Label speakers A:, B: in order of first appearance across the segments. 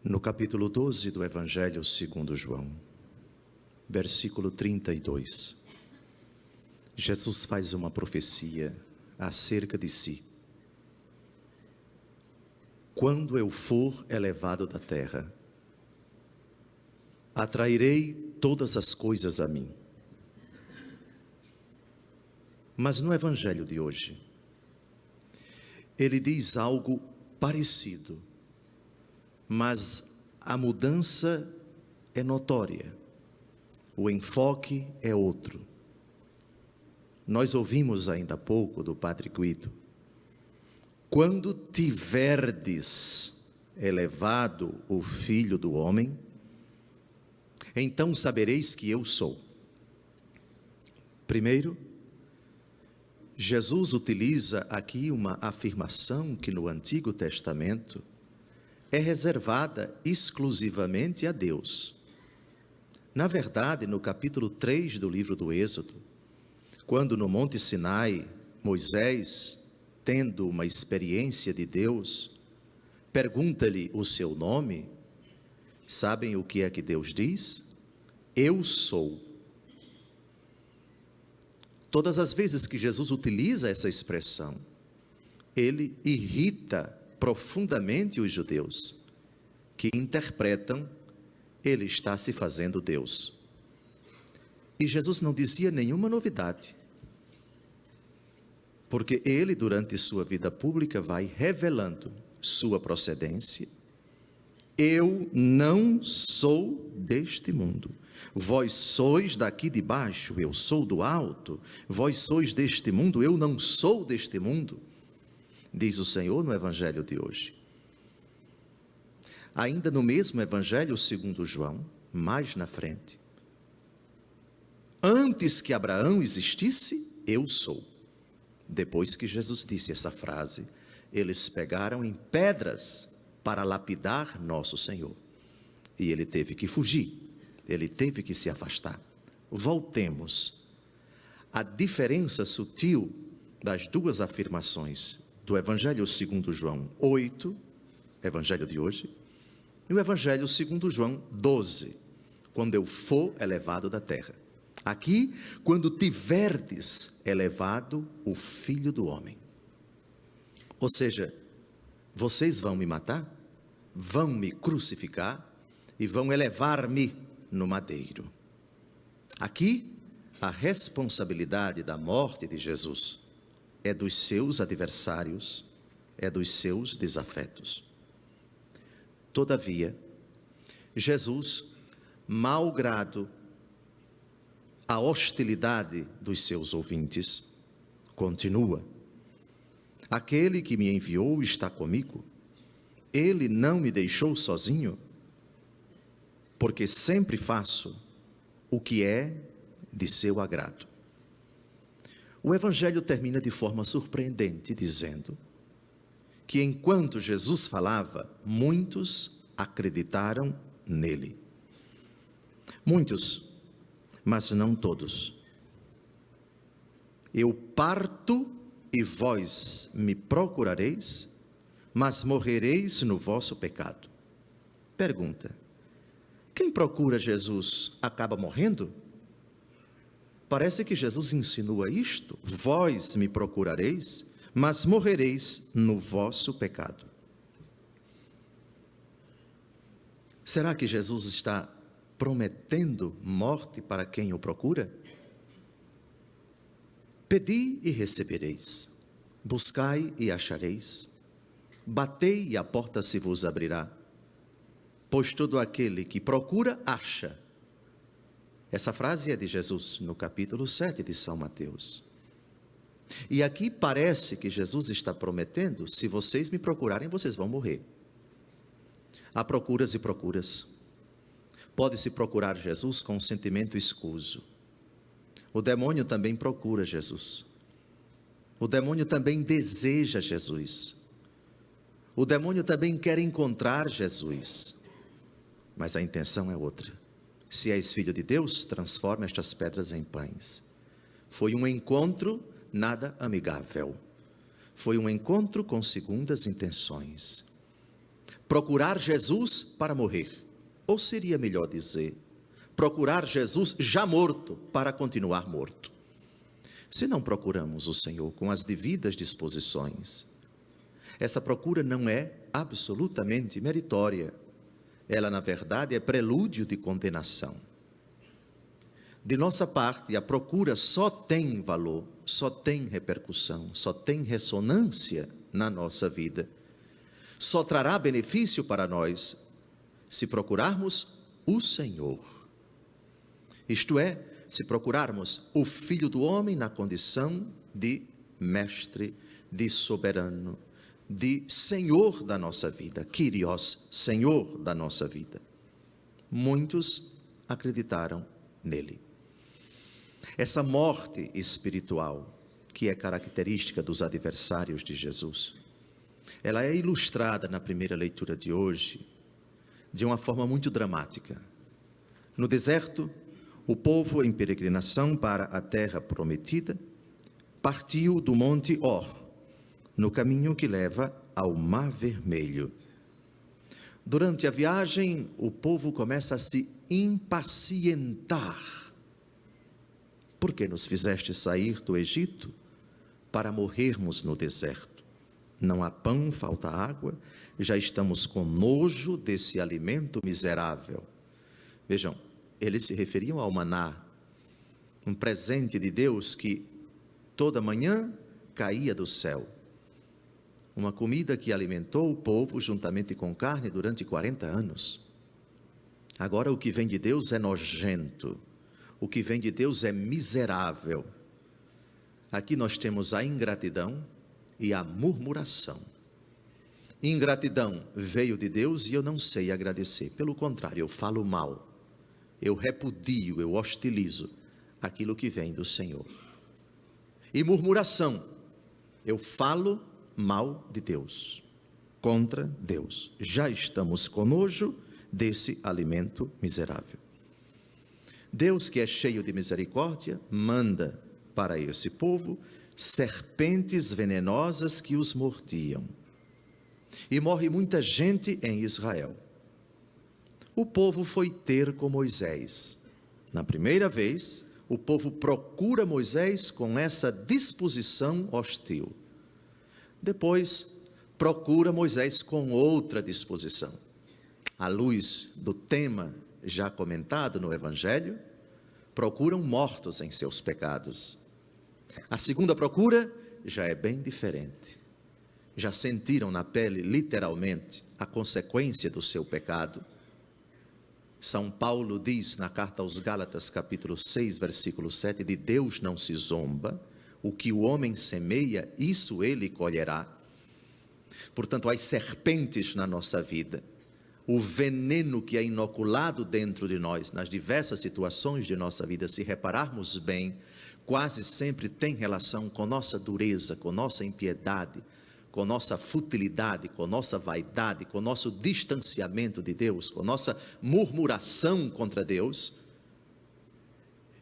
A: No capítulo 12 do Evangelho segundo João, versículo 32, Jesus faz uma profecia acerca de si. Quando eu for elevado da terra, atrairei todas as coisas a mim. Mas no Evangelho de hoje, ele diz algo parecido, mas a mudança é notória, o enfoque é outro. Nós ouvimos ainda há pouco do Padre Guido: quando tiverdes elevado o Filho do Homem, então sabereis que eu sou. Primeiro, Jesus utiliza aqui uma afirmação que no Antigo Testamento é reservada exclusivamente a Deus. Na verdade, no capítulo 3 do livro do Êxodo, quando no Monte Sinai, Moisés, tendo uma experiência de Deus, pergunta-lhe o seu nome, sabem o que é que Deus diz? Eu sou. Todas as vezes que Jesus utiliza essa expressão, ele irrita profundamente os judeus, que interpretam, ele está se fazendo Deus. E Jesus não dizia nenhuma novidade, porque ele, durante sua vida pública, vai revelando sua procedência. Eu não sou deste mundo. Vós sois daqui de baixo, eu sou do alto. Vós sois deste mundo, eu não sou deste mundo, diz o Senhor no Evangelho de hoje. Ainda no mesmo Evangelho segundo João, mais na frente: antes que Abraão existisse, eu sou. Depois que Jesus disse essa frase, eles pegaram em pedras para lapidar nosso Senhor. E ele teve que fugir, ele teve que se afastar. Voltemos à diferença sutil das duas afirmações do Evangelho segundo João 8, Evangelho de hoje, e o Evangelho segundo João 12, quando eu for elevado da terra. Aqui, quando tiverdes elevado o Filho do Homem. Ou seja, vocês vão me matar, vão me crucificar e vão elevar-me no madeiro. Aqui, a responsabilidade da morte de Jesus é dos seus adversários, é dos seus desafetos. Todavia, Jesus, malgrado a hostilidade dos seus ouvintes, continua: aquele que me enviou está comigo, ele não me deixou sozinho, porque sempre faço o que é de seu agrado. O Evangelho termina de forma surpreendente, dizendo que enquanto Jesus falava, muitos acreditaram nele. Muitos, mas não todos. Eu parto e vós me procurareis, mas morrereis no vosso pecado. Pergunta: quem procura Jesus acaba morrendo? Parece que Jesus insinua isto: vós me procurareis, mas morrereis no vosso pecado. Será que Jesus está prometendo morte para quem o procura? Pedi e recebereis, buscai e achareis, batei e a porta se vos abrirá, pois todo aquele que procura, acha. Essa frase é de Jesus, no capítulo 7 de São Mateus. E aqui parece que Jesus está prometendo: se vocês me procurarem, vocês vão morrer. Há procuras e procuras. Pode-se procurar Jesus com um sentimento escuso. O demônio também procura Jesus. O demônio também deseja Jesus. O demônio também quer encontrar Jesus. Mas a intenção é outra. Se és filho de Deus, transforma estas pedras em pães. Foi um encontro nada amigável. Foi um encontro com segundas intenções. procurar Jesus para morrer. Ou seria melhor dizer, procurar Jesus já morto para continuar morto. Se não procuramos o Senhor com as devidas disposições, essa procura não é absolutamente meritória. Ela, na verdade, é prelúdio de condenação. De nossa parte, a procura só tem valor, só tem repercussão, só tem ressonância na nossa vida. Só trará benefício para nós se procurarmos o Senhor. Isto é, se procurarmos o Filho do Homem na condição de mestre, de soberano, de Senhor da nossa vida, Kyrios, Senhor da nossa vida. Muitos acreditaram nele. Essa morte espiritual, que é característica dos adversários de Jesus, ela é ilustrada na primeira leitura de hoje de uma forma muito dramática. No deserto, o povo em peregrinação para a terra prometida partiu do Monte Hor, no caminho que leva ao Mar Vermelho. Durante a viagem, o povo começa a se impacientar. Por que nos fizeste sair do Egito para morrermos no deserto? Não há pão, falta água, já estamos com nojo desse alimento miserável. Vejam, eles se referiam ao maná, um presente de Deus que toda manhã caía do céu. Uma comida que alimentou o povo juntamente com carne durante 40 anos. Agora o que vem de Deus é nojento, o que vem de Deus é miserável. Aqui nós temos a ingratidão e a murmuração. Ingratidão veio de Deus e eu não sei agradecer. Pelo contrário, eu falo mal, eu repudio, eu hostilizo aquilo que vem do Senhor. E murmuração, eu falo mal de Deus, contra Deus. Já estamos com nojo desse alimento miserável. Deus, que é cheio de misericórdia, manda para esse povo serpentes venenosas que os mordiam. E morre muita gente em Israel. O povo foi ter com Moisés. Na primeira vez, o povo procura Moisés com essa disposição hostil. Depois, procura Moisés com outra disposição. À luz do tema já comentado no Evangelho, procuram mortos em seus pecados. A segunda procura já é bem diferente. Já sentiram na pele, literalmente, a consequência do seu pecado. São Paulo diz na carta aos Gálatas, capítulo 6, versículo 7, de Deus não se zomba, o que o homem semeia, isso ele colherá. Portanto, as serpentes na nossa vida, o veneno que é inoculado dentro de nós, nas diversas situações de nossa vida, se repararmos bem, quase sempre tem relação com nossa dureza, com nossa impiedade, com nossa futilidade, com nossa vaidade, com nosso distanciamento de Deus, com nossa murmuração contra Deus.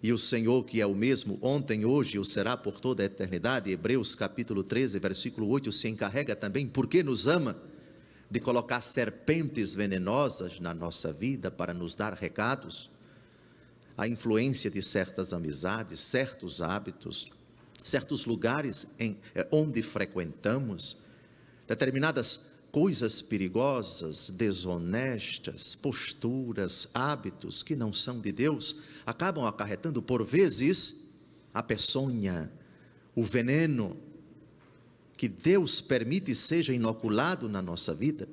A: E o Senhor, que é o mesmo ontem, hoje e o será por toda a eternidade, Hebreus capítulo 13, versículo 8, se encarrega também, porque nos ama, de colocar serpentes venenosas na nossa vida para nos dar recados. A influência de certas amizades, certos hábitos, certos lugares onde frequentamos, determinadas coisas perigosas, desonestas, posturas, hábitos que não são de Deus, acabam acarretando por vezes a peçonha, o veneno que Deus permite seja inoculado na nossa vida,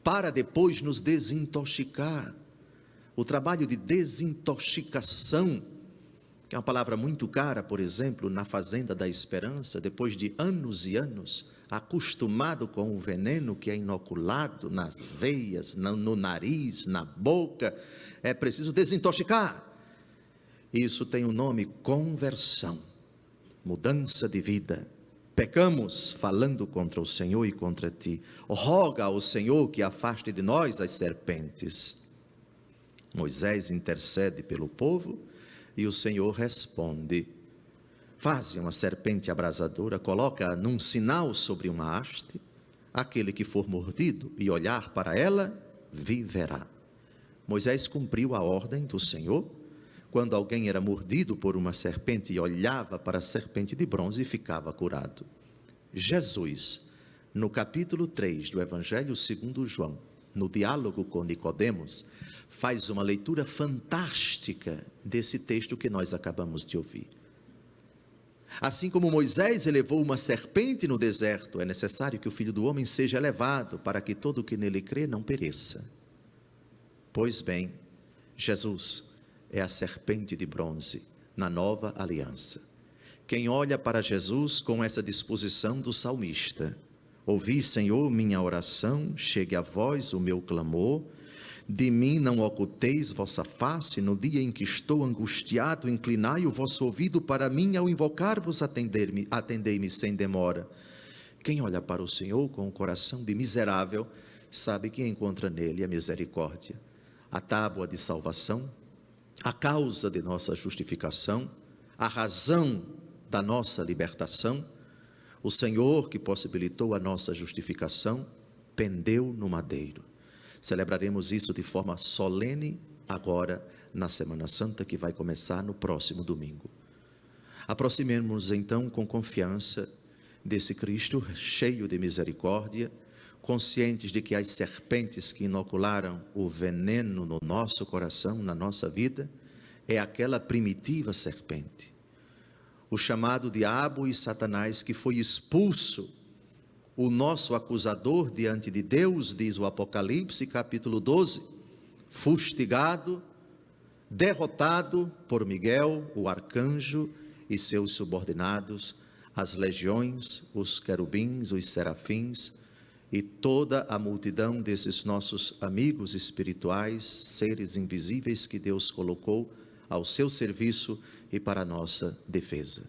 A: para depois nos desintoxicar. O trabalho de desintoxicação, que é uma palavra muito cara, por exemplo, na Fazenda da Esperança, depois de anos e anos, acostumado com o veneno que é inoculado nas veias, no nariz, na boca, é preciso desintoxicar. Isso tem o nome conversão, mudança de vida. Pecamos falando contra o Senhor e contra ti. Roga ao Senhor que afaste de nós as serpentes. Moisés intercede pelo povo e o Senhor responde. Faze uma serpente abrasadora, coloca num sinal sobre uma haste, aquele que for mordido e olhar para ela, viverá. Moisés cumpriu a ordem do Senhor. Quando alguém era mordido por uma serpente e olhava para a serpente de bronze, ficava curado. Jesus, no capítulo 3 do Evangelho segundo João, no diálogo com Nicodemos, faz uma leitura fantástica desse texto que nós acabamos de ouvir. Assim como Moisés elevou uma serpente no deserto, é necessário que o Filho do Homem seja elevado, para que todo o que nele crê não pereça. Pois bem, Jesus é a serpente de bronze na nova aliança. Quem olha para Jesus com essa disposição do salmista: ouvi, Senhor, minha oração, chegue a vós o meu clamor, de mim não oculteis vossa face, no dia em que estou angustiado, inclinai o vosso ouvido para mim, ao invocar-vos, atendei-me sem demora. Quem olha para o Senhor com o coração de miserável, sabe que encontra nele a misericórdia, a tábua de salvação, a causa de nossa justificação, a razão da nossa libertação. O Senhor que possibilitou a nossa justificação pendeu no madeiro. Celebraremos isso de forma solene agora na Semana Santa, que vai começar no próximo domingo. Aproximemos-nos então com confiança desse Cristo cheio de misericórdia, conscientes de que as serpentes que inocularam o veneno no nosso coração, na nossa vida, é aquela primitiva serpente, o chamado diabo e Satanás, que foi expulso, o nosso acusador diante de Deus, diz o Apocalipse capítulo 12, fustigado, derrotado por Miguel, o arcanjo, e seus subordinados, as legiões, os querubins, os serafins, e toda a multidão desses nossos amigos espirituais, seres invisíveis que Deus colocou ao seu serviço e para a nossa defesa.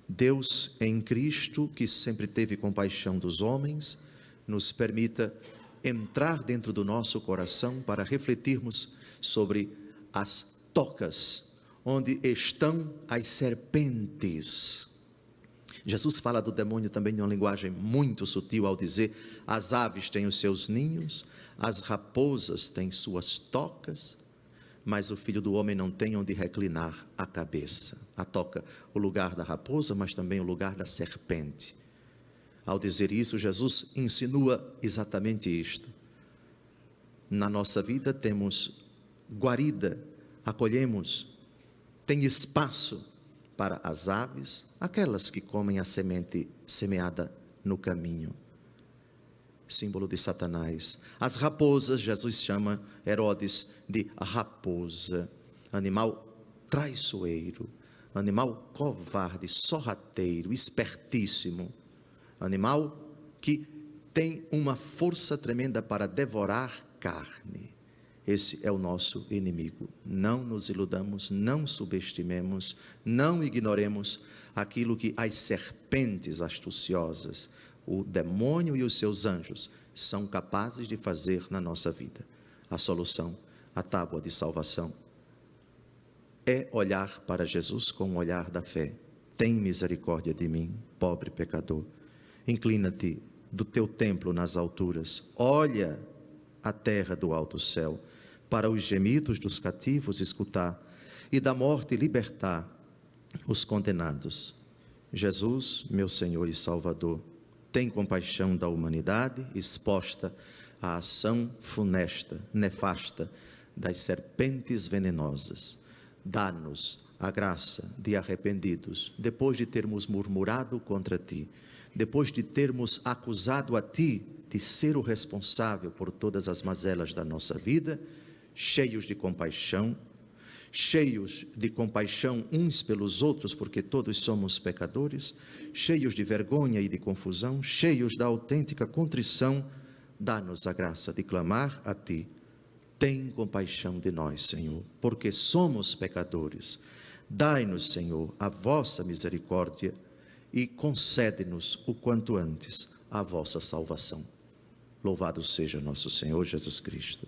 A: Deus em Cristo, que sempre teve compaixão dos homens, nos permita entrar dentro do nosso coração para refletirmos sobre as tocas, onde estão as serpentes. Jesus fala do demônio também em uma linguagem muito sutil ao dizer: as aves têm os seus ninhos, as raposas têm suas tocas, mas o Filho do Homem não tem onde reclinar a cabeça. A toca, o lugar da raposa, mas também o lugar da serpente. Ao dizer isso, Jesus insinua exatamente isto. Na nossa vida temos guarida, acolhemos, tem espaço para as aves, aquelas que comem a semente semeada no caminho, símbolo de Satanás. As raposas, Jesus chama Herodes de raposa, animal traiçoeiro, animal covarde, sorrateiro, espertíssimo, animal que tem uma força tremenda para devorar carne. Esse é o nosso inimigo. Não nos iludamos, não subestimemos, não ignoremos aquilo que as serpentes astuciosas, o demônio e os seus anjos são capazes de fazer na nossa vida. A solução, a tábua de salvação, é olhar para Jesus com o olhar da fé. Tem misericórdia de mim, pobre pecador. Inclina-te do teu templo nas alturas, olha a terra do alto céu, para os gemidos dos cativos escutar, e da morte libertar os condenados. Jesus, meu Senhor e Salvador, tem compaixão da humanidade exposta à ação funesta, nefasta das serpentes venenosas. Dá-nos a graça de arrependidos, depois de termos murmurado contra ti, depois de termos acusado a ti de ser o responsável por todas as mazelas da nossa vida, cheios de compaixão uns pelos outros, porque todos somos pecadores, cheios de vergonha e de confusão, cheios da autêntica contrição, dá-nos a graça de clamar a ti. Tem compaixão de nós, Senhor, porque somos pecadores. Dai-nos, Senhor, a vossa misericórdia e concede-nos o quanto antes a vossa salvação. Louvado seja nosso Senhor Jesus Cristo.